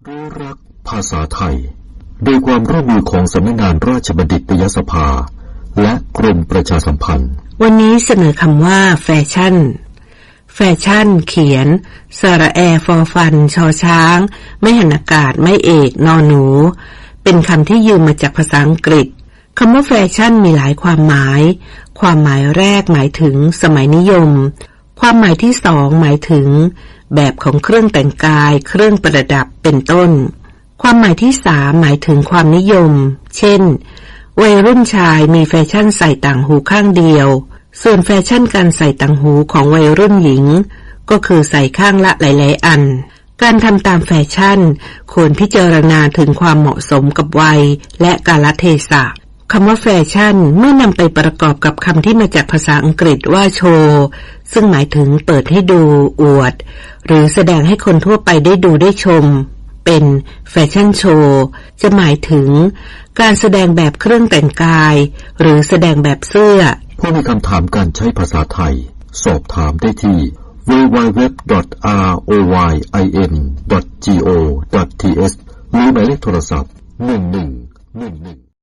รู้รักภาษาไทยโดยความร่วมมือของสำนักงานราชบัณฑิตยสภาและกรมประชาสัมพันธ์วันนี้เสนอคำว่าแฟชั่นแฟชั่นเขียนสระแอฟอฟันชอช้างไม่หันอากาศไม่เอกนอหนูเป็นคำที่ยืมมาจากภาษาอังกฤษคำว่าแฟชั่นมีหลายความหมายความหมายแรกหมายถึงสมัยนิยมความหมายที่สองหมายถึงแบบของเครื่องแต่งกายเครื่องประดับเป็นต้นความหมายที่สามหมายถึงความนิยมเช่นวัยรุ่นชายมีแฟชั่นใส่ต่างหูข้างเดียวส่วนแฟชั่นการใส่ต่างหูของวัยรุ่นหญิงก็คือใส่ข้างละหลายๆอันการทำตามแฟชั่นควรพิจารณาถึงความเหมาะสมกับวัยและกาลเทศะคำว่าแฟชั่นเมื่อนำไปประกอบกับคำที่มาจากภาษาอังกฤษว่าโชว์ซึ่งหมายถึงเปิดให้ดูอวดหรือแสดงให้คนทั่วไปได้ดูได้ชมเป็นแฟชั่นโชว์จะหมายถึงการแสดงแบบเครื่องแต่งกายหรือแสดงแบบเสื้อผู้มีคำถามการใช้ภาษาไทยสอบถามได้ที่ www.royin.go.th หรือหมายเลขโทรศัพท์1111